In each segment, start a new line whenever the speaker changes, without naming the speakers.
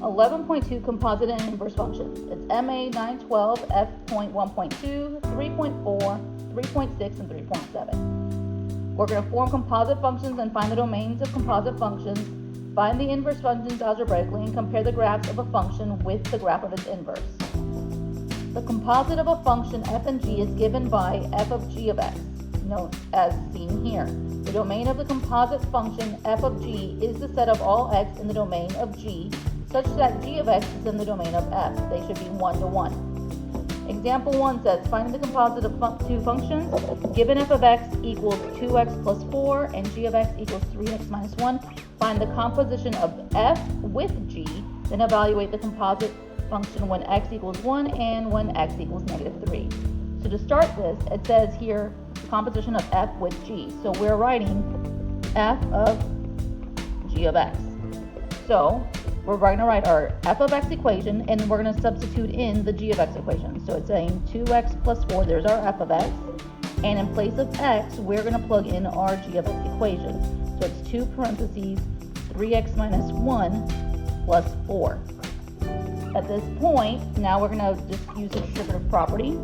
11.2 composite and inverse functions. It's MA 912, F.1.2, 3.4, 3.6, and 3.7. We're going to form composite functions and find the domains of composite functions, find the inverse functions algebraically, and compare the graphs of a function with the graph of its inverse. The composite of a function f and g is given by f of g of x, known as seen here. The domain of the composite function f of g is the set of all x in the domain of g, such that g of x is in the domain of f. They should be 1 to 1. Example 1 says, finding the composite of two functions, given f of x equals 2x plus 4 and g of x equals 3x minus 1, find the composition of f with g, then evaluate the composite function when x equals 1 and when x equals negative 3. So to start this, it says here, the composition of f with g. So we're writing f of g of x. So we're going to write our f of x equation, and we're going to substitute in the g of x equation. So it's saying 2x plus 4, there's our f of x. And in place of x, we're going to plug in our g of x equation. So it's 2 parentheses 3x minus 1 plus 4. At this point, now we're going to just use the distributive property.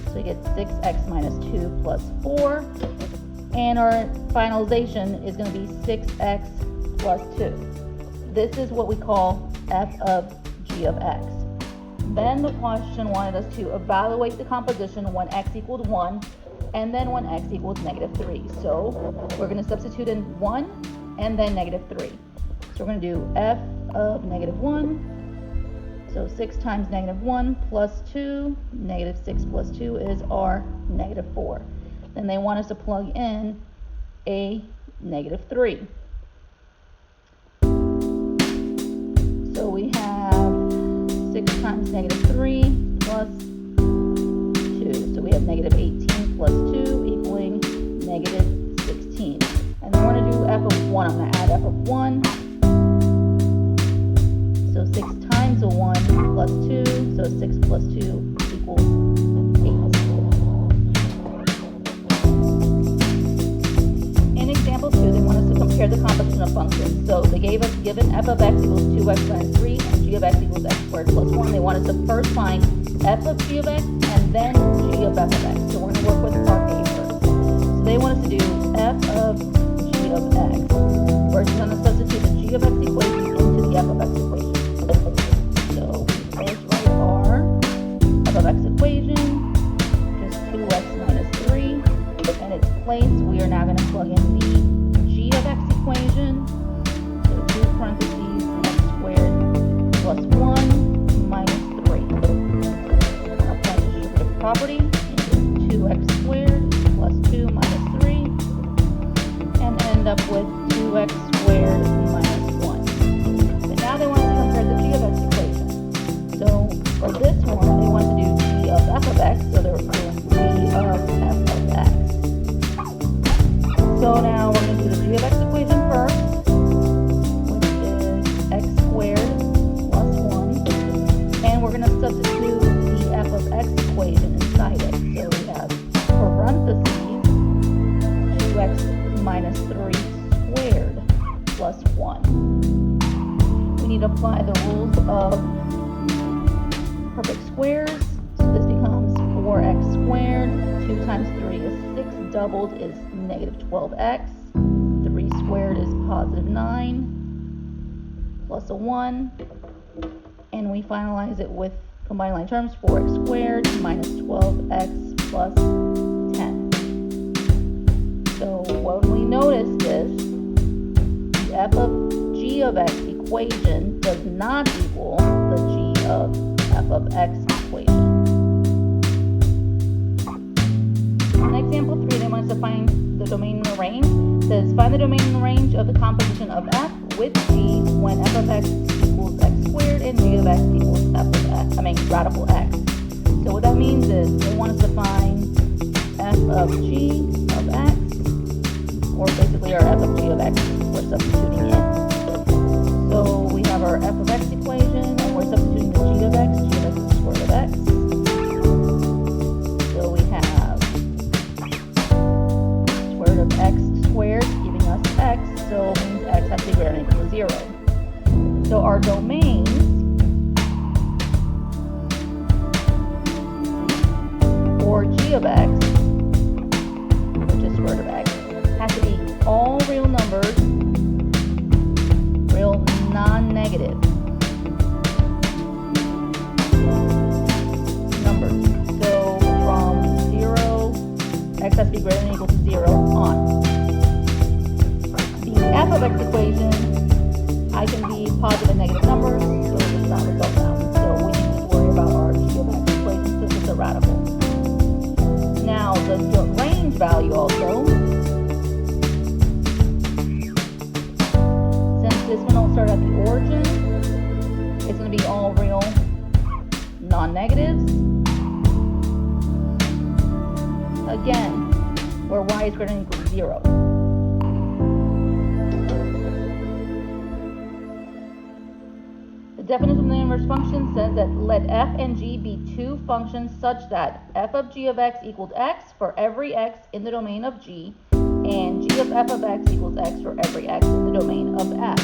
So you get 6x minus 2 plus 4. And our finalization is going to be 6x plus 2. This is what we call f of g of x. Then the question wanted us to evaluate the composition when x equaled 1 and then when x equals negative 3. So we're going to substitute in 1 and then negative 3. So we're going to do f of negative 1. So 6 times negative 1 plus 2, negative 6 plus 2 is our negative 4. Then they want us to plug in a negative 3. So we have 6 times negative 3 plus 2. So we have negative 18 plus 2 equaling negative 16. And then we're going to do f of 1. I'm going to add f of 1. So 6 times a 1 plus 2. So 6 plus 2 equals 8. In example 2, they want us to compare the composition of functions. So they gave us, given f of x equals 2x minus 3 and g of x equals x squared plus 1, they want us to first find f of g of x and then g of f of x. So we're going to work with part A first. So they want us to do f of g of x. We're just going to substitute the g of x equation into the f of x equation. So we first write our f of x equation, just 2x minus 3. In its place, we are now going to plug in the g of x equation. So 2 parentheses x squared plus 1 minus 3. Apply the distributive property into 2x squared plus 2 minus 3. And end up with 2x squared minus 1. But now they want us to compare the g of x equation. So for this one, they want to do g of f of x. So they're doing g of f of x. So now we're going to do the g of x equation first, which is x squared plus 1. And we're going to substitute the f of x equation inside it. So we have parentheses 2x minus 3 squared plus 1. We need to apply the rules of perfect squares. So this becomes 4x squared. 2 times 3 is 6. Doubled is negative 12x. 3 squared is positive 9 plus a 1. And we finalize it with combined line terms, 4x squared minus 12x plus 10. So when we notice this, the f of g of x equation does not equal the g of f of x equation. In example 3, they want us to find the domain in the range. It says, find the domain in the range of the composition of f with g when f of x equals x squared and g of x equals f of x, radical x. So what that means is they want us to find f of g of x, or basically our f of g of x we're substituting in. So we have our f of x equation, and we're substituting the g of x. G of x is the square root of x. So we have square root of x squared giving us x, so it means x has to be greater than or equal to 0. So our domains for g of x, which is square root of x, has to be all real numbers, real non-negative numbers. So from 0, x has to be greater than or equal to 0 on. The f of x equation, I can be positive and negative numbers, so it does not result now. So we need to worry about our g of x equation since it's a radical. Now the range value also, since this one will start at the origin, it's going to be all real non-negatives. Again, where y is greater than or equal to 0. The definition of the inverse function says that let f and g be two functions such that f of g of x equals x for every x in the domain of g, and g of f of x equals x for every x in the domain of f.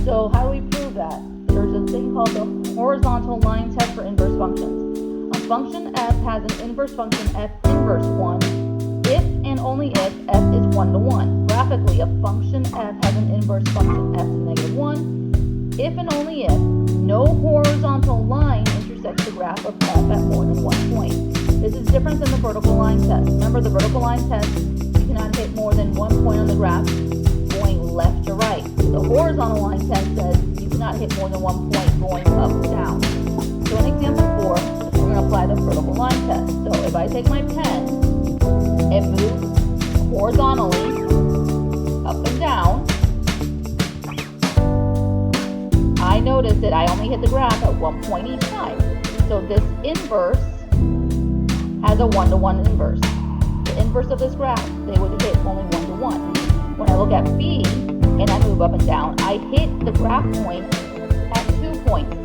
So how do we prove that? There's a thing called the horizontal line test for inverse functions. A function f has an inverse function f inverse 1 if and only if f is 1 to 1. Graphically, a function f has an inverse function f to negative 1 if and only if no horizontal line intersects the graph of f at more than one point. This is different than the vertical line test. Remember, the vertical line test, you cannot hit more than one point on the graph going left to right. The horizontal line test says you cannot hit more than one point going up or down. So in example 4, we're going to apply the vertical line test. So if I take my pen, it moves horizontally up and down. I notice that I only hit the graph at one point each time. So this inverse has a 1-to-1 inverse. The inverse of this graph, they would hit only 1 to 1. When I look at B and I move up and down, I hit the graph point at 2 points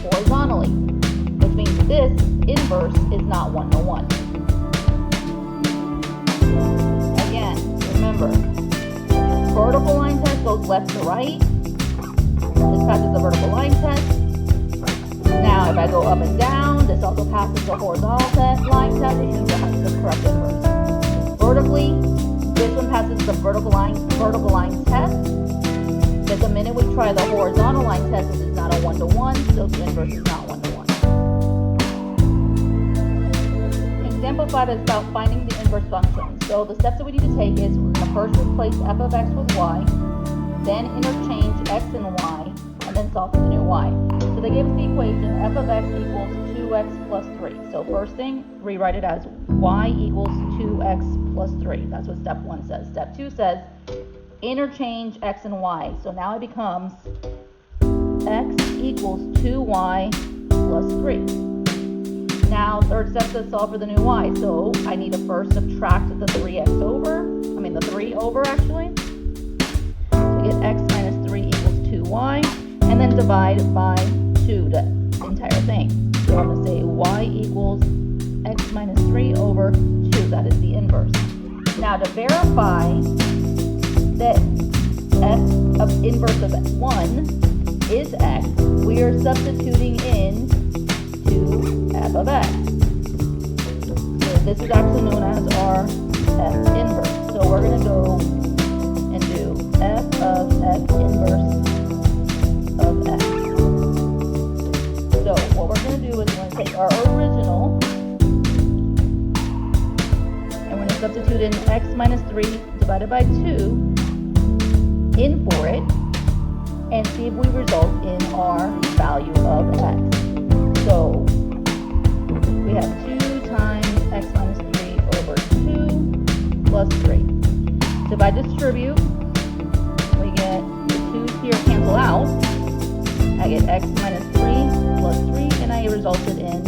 horizontally, which means this inverse is not 1-to-1. Again, remember, vertical line test goes left to right. This passes the vertical line test. Now, if I go up and down, this also passes the horizontal line test, which means it has the correct inverse. Vertically, this one passes the vertical line test. But the minute we try the horizontal line test, this is not a 1-to-1, so the inverse is not 1-to-1. Example 5 is about finding the inverse function. So the steps that we need to take is we're going to first replace f of x with y, then interchange x and y, and then solve for the new y. So they gave us the equation f of x equals 2x plus 3. So first thing, rewrite it as y equals 2x plus 3. That's what step 1 says. Step 2 says interchange x and y. So now it becomes x equals 2y plus 3. Now third step says solve for the new y. So I need to first subtract the 3 over actually. Get x minus 3 equals 2y, and then divide by 2 the entire thing. So I'm going to say y equals x minus 3 over 2. That is the inverse. Now to verify that f of inverse of 1 is x, we are substituting in to f of x. So this is actually known as our f inverse. So we're going to go and do f of f inverse of x. So what we're going to do is we're going to take our original and we're going to substitute in x minus 3 divided by 2 in for it and see if we result in our value of x. So we have 2 times x minus 3 over 2 plus 3. So if I distribute, we get the 2's here cancel out. I get x minus 3 plus 3, and I resulted in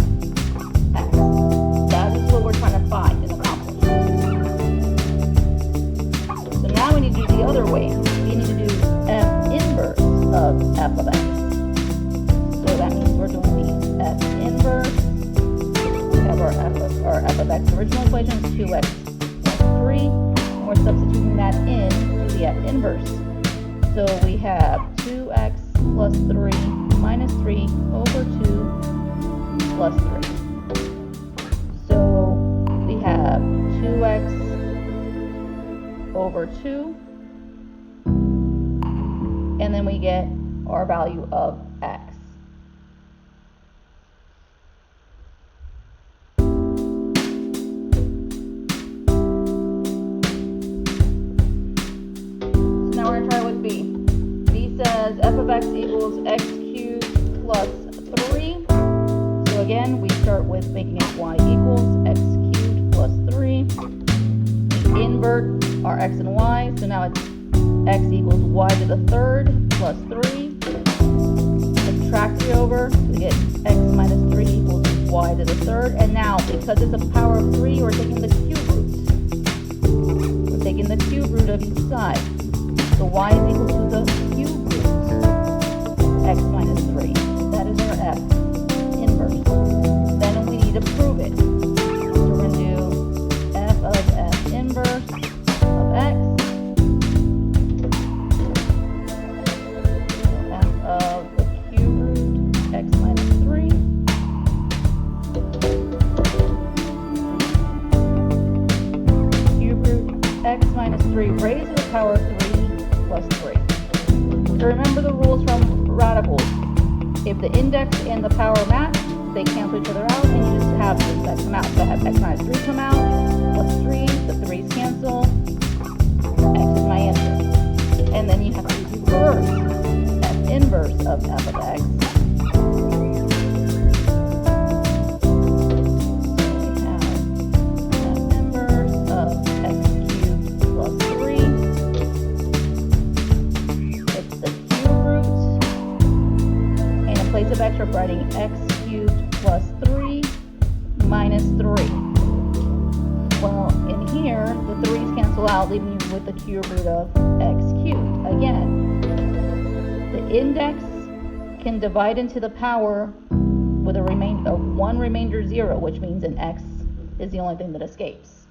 x. That is what we're trying to find and accomplish. So now we need to do the other way. We need to do f inverse of f of x. So that means we're doing the f inverse. We have our f of x original equation is 2x plus 3. We're substituting that in to the f inverse. So we have 2x plus 3 minus 3 over 2 plus 3. So we have 2x over 2, and then we get our value of x. Now we're going to try with B. B says f of x equals x cubed plus 3. So again, we start with making it y equals x cubed plus 3. We invert our x and y, so now it's x equals y to the third plus 3. Subtract 3 over, we get x minus 3 equals y to the third. And now, because it's a power of 3, we're taking the cube root. We're taking the cube root of each side. So y is equal to the cube root, x minus 3. That is our f inverse. Then we need to prove it. So we're going to do f of f inverse of x. So f of the cube root, x minus 3. Cube root, x minus 3 raised to the power of 3. Plus 3. So remember the rules from radicals. If the index and the power match, they cancel each other out, and you just have this that come out. So I have x minus 3 come out, plus 3, the 3's cancel, x is my answer. And then you have to reverse f inverse of f of x. Of x, we're writing x cubed plus 3 minus 3. Well, in here, the 3's cancel out, leaving you with the cube root of x cubed. Again, the index can divide into the power with a one remainder 0, which means an x is the only thing that escapes.